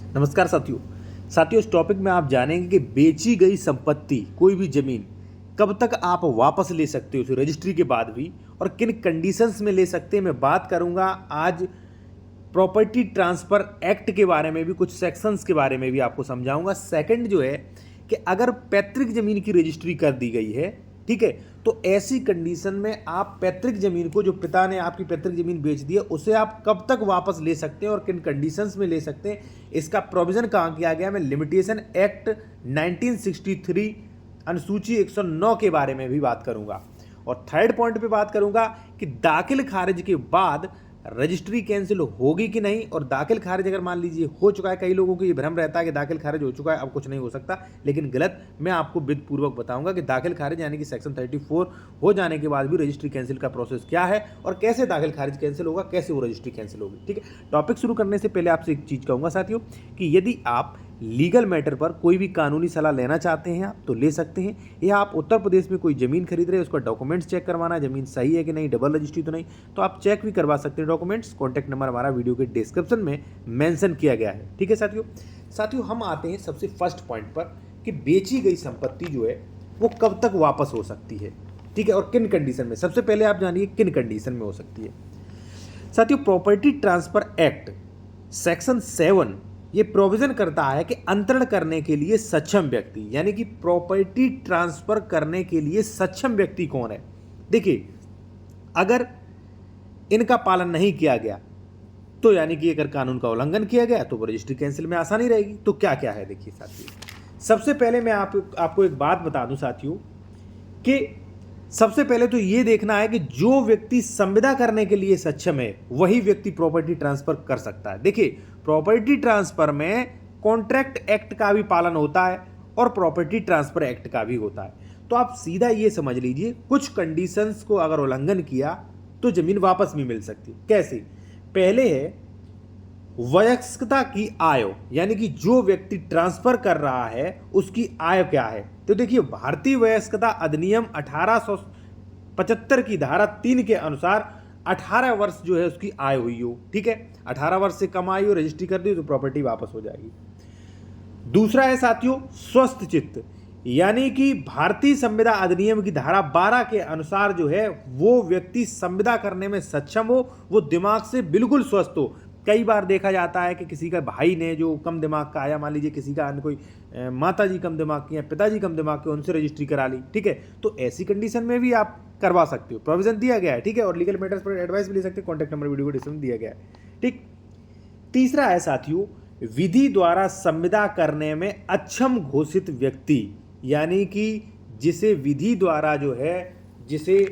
नमस्कार साथियों इस टॉपिक में आप जानेंगे कि बेची गई संपत्ति कोई भी जमीन कब तक आप वापस ले सकते हो उस रजिस्ट्री के बाद भी और किन कंडीशंस में ले सकते हैं। मैं बात करूंगा आज प्रॉपर्टी ट्रांसफर एक्ट के बारे में भी, कुछ सेक्शंस के बारे में भी आपको समझाऊंगा। सेकंड जो है कि अगर पैतृक जमीन की रजिस्ट्री कर दी गई है, ठीक है, तो ऐसी कंडीशन में आप पैतृक जमीन को, जो पिता ने आपकी पैतृक जमीन बेच दी है, उसे आप कब तक वापस ले सकते हैं और किन कंडीशंस में ले सकते हैं, इसका प्रोविजन कहाँ किया गया। मैं लिमिटेशन एक्ट 1963 अनुसूची 109 के बारे में भी बात करूंगा। और थर्ड पॉइंट पे बात करूंगा कि दाखिल खारिज के बाद रजिस्ट्री कैंसिल होगी कि नहीं, और दाखिल खारिज अगर मान लीजिए हो चुका है, कई लोगों को ये भ्रम रहता है कि दाखिल खारिज हो चुका है अब कुछ नहीं हो सकता, लेकिन गलत। मैं आपको विधि पूर्वक बताऊंगा कि दाखिल खारिज यानी कि सेक्शन 34 हो जाने के बाद भी रजिस्ट्री कैंसिल का प्रोसेस क्या है और कैसे दाखिल खारिज कैंसिल होगा, कैसे वो रजिस्ट्री कैंसिल होगी। ठीक है, टॉपिक शुरू करने से पहले आपसे एक चीज़ कहूँगा साथियों कि यदि आप लीगल मैटर पर कोई भी कानूनी सलाह लेना चाहते हैं आप तो ले सकते हैं, या आप उत्तर प्रदेश में कोई ज़मीन खरीद रहे हैं, उसका डॉक्यूमेंट्स चेक करवाना, ज़मीन सही है कि नहीं, डबल रजिस्ट्री तो नहीं, तो आप चेक भी करवा सकते हैं डॉक्यूमेंट्स। कॉन्टैक्ट नंबर हमारा वीडियो के डिस्क्रिप्शन में मेंशन किया गया है। ठीक है साथियों हम आते हैं सबसे फर्स्ट पॉइंट पर कि बेची गई संपत्ति जो है वो कब तक वापस हो सकती है, ठीक है, और किन कंडीशन में। सबसे पहले आप जानिए किन कंडीशन में हो सकती है। साथियों प्रॉपर्टी ट्रांसफर एक्ट सेक्शन 7 ये प्रोविजन करता है कि अंतरण करने के लिए सक्षम व्यक्ति, यानी कि प्रॉपर्टी ट्रांसफर करने के लिए सक्षम व्यक्ति कौन है। देखिए अगर इनका पालन नहीं किया गया तो यानी कि अगर कानून का उल्लंघन किया गया तो रजिस्ट्री कैंसिल में आसानी रहेगी। तो क्या क्या है देखिए साथियों, सबसे पहले मैं आपको एक बात बता दूं साथियों कि सबसे पहले तो ये देखना है कि जो व्यक्ति संविदा करने के लिए सक्षम है वही व्यक्ति प्रॉपर्टी ट्रांसफर कर सकता है। देखिए प्रॉपर्टी ट्रांसफर में कॉन्ट्रैक्ट एक्ट का भी पालन होता है और प्रॉपर्टी ट्रांसफर एक्ट का भी होता है। तो आप सीधा ये समझ लीजिए कुछ कंडीशंस को अगर उल्लंघन किया तो जमीन वापस भी मिल सकती है। कैसे? पहले है वयस्कता की आय, यानी कि जो व्यक्ति ट्रांसफर कर रहा है उसकी आय क्या है। तो देखिए भारतीय वयस्कता अधिनियम 1875 की धारा 3 के अनुसार 18 वर्ष जो है उसकी आय हुई हो, ठीक है, 18 वर्ष से कम आयु रजिस्ट्री कर दी तो प्रॉपर्टी वापस हो जाएगी। दूसरा है साथियों स्वस्थ चित्त, यानी कि भारतीय संविदा अधिनियम की धारा 12 के अनुसार जो है वो व्यक्ति संविदा करने में सक्षम हो, वो दिमाग से बिल्कुल स्वस्थ हो। कई बार देखा जाता है कि किसी का भाई ने जो कम दिमाग का आया, मान लीजिए किसी का अन्य कोई माता जी कम दिमाग की या पिताजी कम दिमाग के, उनसे रजिस्ट्री करा ली, ठीक है, तो ऐसी कंडीशन में भी आप करवा सकते हो, प्रोविजन दिया गया है, ठीक है, और लीगल मैटर्स पर एडवाइस भी ले सकते हैं। कॉन्टैक्ट नंबर वीडियो को डिस्क्रिप्शन दिया गया है, ठीक। तीसरा है साथियों विधि द्वारा संविदा करने में अक्षम घोषित व्यक्ति, यानी कि जिसे विधि द्वारा जो है जिसे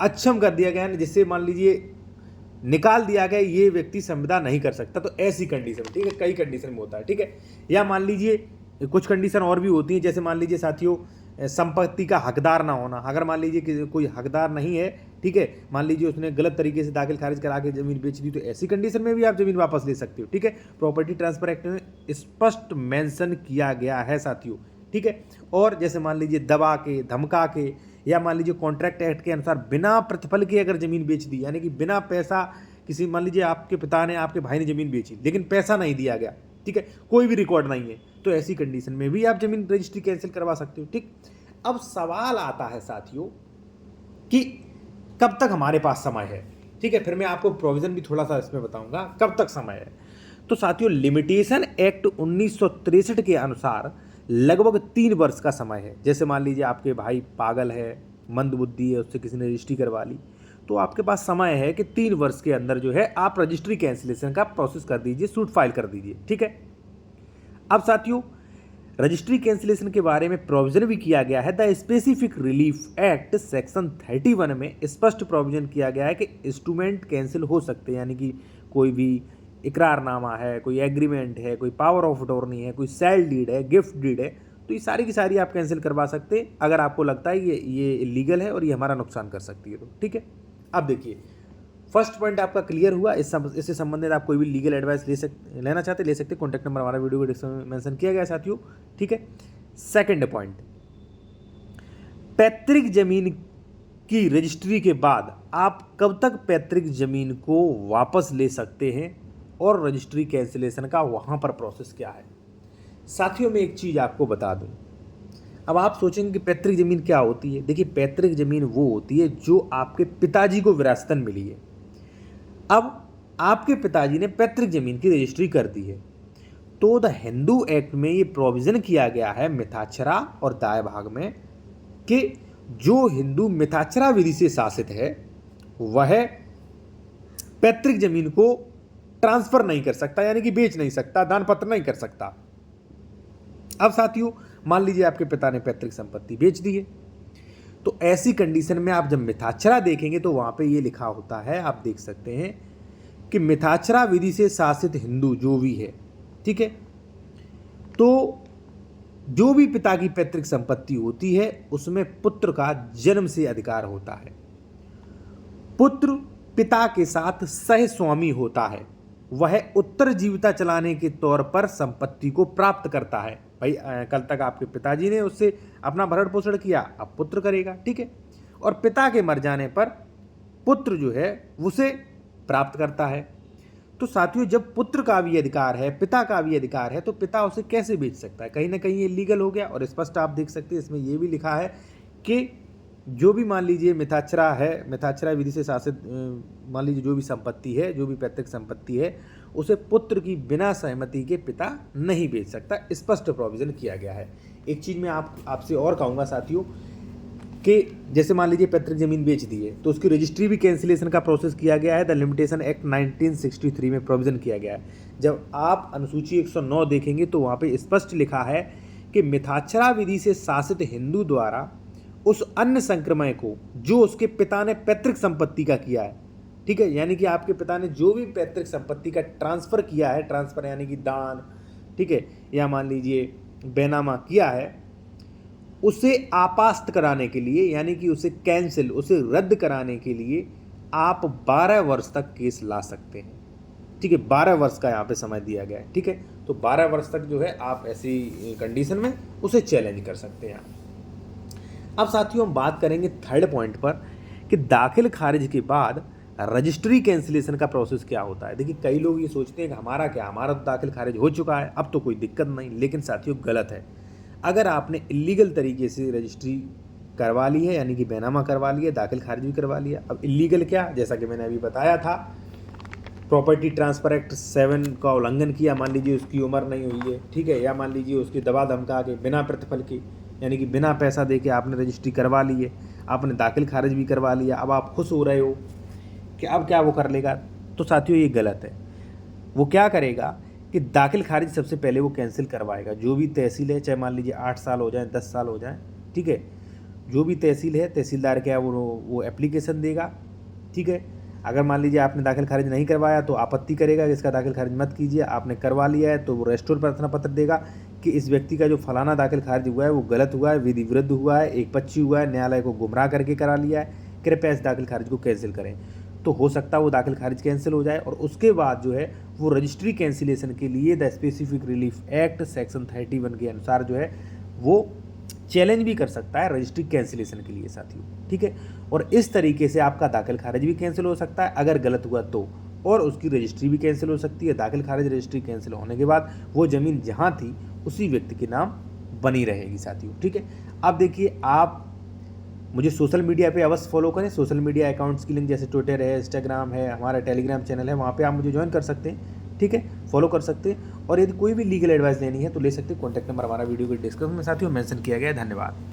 अक्षम कर दिया गया है, जिसे मान लीजिए निकाल दिया गया, ये व्यक्ति संविदा नहीं कर सकता, तो ऐसी कंडीशन, ठीक है, कई कंडीशन में होता है, ठीक है। या मान लीजिए कुछ कंडीशन और भी होती है, जैसे मान लीजिए साथियों संपत्ति का हकदार ना होना। अगर मान लीजिए कि कोई हकदार नहीं है, ठीक है, मान लीजिए उसने गलत तरीके से दाखिल खारिज करा के जमीन बेच दी, तो ऐसी कंडीशन में भी आप जमीन वापस ले सकते हो, ठीक है। प्रॉपर्टी ट्रांसफर एक्ट में स्पष्ट मेंशन किया गया है साथियों, ठीक है। और जैसे मान लीजिए दबा के, धमका के, या मान लीजिए कॉन्ट्रैक्ट एक्ट के अनुसार बिना प्रतिफल के अगर जमीन बेच दी, यानी कि बिना पैसा, किसी मान लीजिए आपके पिता ने, आपके भाई ने जमीन बेची लेकिन पैसा नहीं दिया गया, ठीक है, कोई भी रिकॉर्ड नहीं है, तो ऐसी कंडीशन में भी आप जमीन रजिस्ट्री कैंसिल करवा सकते हो, ठीक। अब सवाल आता है साथियों कि कब तक हमारे पास समय है, ठीक है, फिर मैं आपको प्रोविजन भी थोड़ा सा इसमें बताऊंगा कब तक समय है। तो साथियों लिमिटेशन एक्ट 1963 के अनुसार लगभग 3 वर्ष का समय है। जैसे मान लीजिए आपके भाई पागल है, मंदबुद्धि है, उससे किसी ने रजिस्ट्री करवा ली, तो आपके पास समय है कि 3 वर्ष के अंदर जो है आप रजिस्ट्री कैंसिलेशन का प्रोसेस कर दीजिए, सूट फाइल कर दीजिए, ठीक है। अब साथियों रजिस्ट्री कैंसिलेशन के बारे में प्रोविजन भी किया गया है। The specific relief act section 31 में स्पष्ट प्रोविजन किया गया है कि इंस्ट्रूमेंट कैंसिल हो सकते हैं, यानी कि कोई भी इकरारनामा है, कोई एग्रीमेंट है, कोई पावर ऑफ अटॉर्नी है, कोई सेल डीड है, गिफ्ट डीड है, तो ये सारी की सारी आप कैंसिल करवा सकते हैं अगर आपको लगता है ये इलीगल है और ये हमारा नुकसान कर सकती है, तो ठीक है। अब देखिए फर्स्ट पॉइंट आपका क्लियर हुआ। इससे संबंधित आप कोई भी लीगल एडवाइस लेना चाहते ले सकते, कॉन्टैक्ट नंबर हमारा वीडियो को डिस्क्रिप्शन में मेंशन किया गया साथियों, ठीक है। सेकंड पॉइंट, पैतृक जमीन की रजिस्ट्री के बाद आप कब तक पैतृक जमीन को वापस ले सकते हैं और रजिस्ट्री कैंसिलेशन का वहाँ पर प्रोसेस क्या है। साथियों, मैं एक चीज़ आपको बता दूँ। अब आप सोचेंगे कि पैतृक ज़मीन क्या होती है। देखिए, पैतृक ज़मीन वो होती है जो आपके पिताजी को विरासतन मिली है। अब आपके पिताजी ने पैतृक ज़मीन की रजिस्ट्री कर दी है, तो द हिंदू एक्ट में ये प्रोविज़न किया गया है मिथाक्षरा और दाय भाग में कि जो हिंदू मिथाक्षरा विधि से शासित है वह पैतृक ज़मीन को ट्रांसफ़र नहीं कर सकता, यानी कि बेच नहीं सकता, दान पत्र नहीं कर सकता। अब साथियों, मान लीजिए आपके पिता ने पैतृक संपत्ति बेच दी है, तो ऐसी कंडीशन में आप जब मिथाक्षरा देखेंगे तो वहाँ पे ये लिखा होता है, आप देख सकते हैं कि मिथाक्षरा विधि से शासित हिंदू जो भी है, ठीक है, तो जो भी पिता की पैतृक संपत्ति होती है उसमें पुत्र का जन्म से अधिकार होता है। पुत्र पिता के साथ सह स्वामी होता है, वह उत्तरजीविता चलाने के तौर पर संपत्ति को प्राप्त करता है। भाई कल तक आपके पिताजी ने उससे अपना भरण पोषण किया, अब पुत्र करेगा, ठीक है, और पिता के मर जाने पर पुत्र जो है उसे प्राप्त करता है। तो साथियों, जब पुत्र का भी अधिकार है, पिता का भी अधिकार है, तो पिता उसे कैसे बेच सकता है? कहीं ना कहीं ये लीगल हो गया। और स्पष्ट आप देख सकते हैं इसमें ये भी लिखा है कि जो भी मान लीजिए मिथाक्षरा है, मिथाक्षरा विधि से शासित मान लीजिए जो भी संपत्ति है, जो भी पैतृक संपत्ति है, उसे पुत्र की बिना सहमति के पिता नहीं बेच सकता। स्पष्ट प्रोविजन किया गया है। एक चीज़ मैं आपसे और कहूँगा साथियों कि जैसे मान लीजिए पैतृक जमीन बेच दी है तो उसकी रजिस्ट्री भी कैंसिलेशन का प्रोसेस किया गया है। द लिमिटेशन एक्ट 1963 में प्रोविजन किया गया है। जब आप अनुसूची 109 देखेंगे तो वहाँ पे स्पष्ट लिखा है कि मिथाक्षरा विधि से शासित हिंदू द्वारा उस अन्य संक्रमण को जो उसके पिता ने पैतृक संपत्ति का किया है, ठीक है, यानी कि आपके पिता ने जो भी पैतृक संपत्ति का ट्रांसफ़र किया है, ट्रांसफ़र यानी कि दान, ठीक है, या मान लीजिए बेनामा किया है, उसे आपास्त कराने के लिए, यानी कि उसे कैंसिल, उसे रद्द कराने के लिए आप 12 वर्ष तक केस ला सकते हैं, ठीक है। 12 वर्ष का यहाँ पे समय दिया गया है, ठीक है। तो 12 वर्ष तक जो है आप ऐसी कंडीशन में उसे चैलेंज कर सकते हैं। अब साथियों, हम बात करेंगे थर्ड पॉइंट पर कि दाखिल खारिज के बाद रजिस्ट्री कैंसिलेशन का प्रोसेस क्या होता है। देखिए, कई लोग ये सोचते हैं कि हमारा तो दाखिल खारिज हो चुका है, अब तो कोई दिक्कत नहीं, लेकिन साथियों गलत है। अगर आपने इलीगल तरीके से रजिस्ट्री करवा ली है, यानी कि बेनामा करवा लिया, दाखिल खारिज भी करवा लिया, अब इलीगल क्या, जैसा कि मैंने अभी बताया था, प्रॉपर्टी ट्रांसफर एक्ट 7 का उल्लंघन किया, मान लीजिए उसकी उम्र नहीं हुई है, ठीक है, या मान लीजिए उसके दबा धमका के बिना प्रतिफल के, यानी कि बिना पैसा दे के आपने रजिस्ट्री करवा ली है, आपने दाखिल खारिज भी करवा लिया, अब आप खुश हो रहे हो कि अब क्या वो कर लेगा, तो साथियों ये गलत है। वो क्या करेगा कि दाखिल खारिज सबसे पहले वो कैंसिल करवाएगा। जो भी तहसील है, चाहे मान लीजिए 8 साल हो जाए, 10 साल हो जाए, ठीक है, जो भी तहसील है, तहसीलदार क्या वो एप्लीकेशन देगा, ठीक है। अगर मान लीजिए आपने दाखिल खारिज नहीं करवाया तो आपत्ति करेगा कि इसका दाखिल खारिज मत कीजिए। आपने करवा लिया है तो वो रेस्टोर प्रार्थना पत्र देगा कि इस व्यक्ति का जो फलाना दाखिल खारिज हुआ है वो गलत हुआ है, विधि विरुद्ध हुआ है, एकपक्षी हुआ है, न्यायालय को गुमराह करके करा लिया है, कृपया इस दाखिल खारिज को कैंसिल करें। तो हो सकता है वो दाखिल खारिज कैंसिल हो जाए और उसके बाद जो है वो रजिस्ट्री कैंसिलेशन के लिए the specific relief act section 31 के अनुसार जो है वो चैलेंज भी कर सकता है रजिस्ट्री कैंसिलेशन के लिए साथियों, ठीक है। और इस तरीके से आपका दाखिल खारिज भी कैंसिल हो सकता है अगर गलत हुआ तो, और उसकी रजिस्ट्री भी कैंसिल हो सकती है। दाखिल खारिज रजिस्ट्री कैंसिल होने के बाद वो ज़मीन जहाँ थी उसी व्यक्ति के नाम बनी रहेगी साथियों, ठीक है। अब देखिए, आप मुझे सोशल मीडिया पे अवश्य फॉलो करें। सोशल मीडिया अकाउंट्स की लिंक जैसे ट्विटर है, इंस्टाग्राम है, हमारा टेलीग्राम चैनल है, वहाँ पे आप मुझे ज्वाइन कर सकते हैं, ठीक है, फॉलो कर सकते हैं। और यदि कोई भी लीगल एडवाइस लेनी है तो ले सकते हैं। कॉन्टैक्ट नंबर हमारा वीडियो के डिस्क्रिप्शन में साथियों मेंशन किया गया है। धन्यवाद।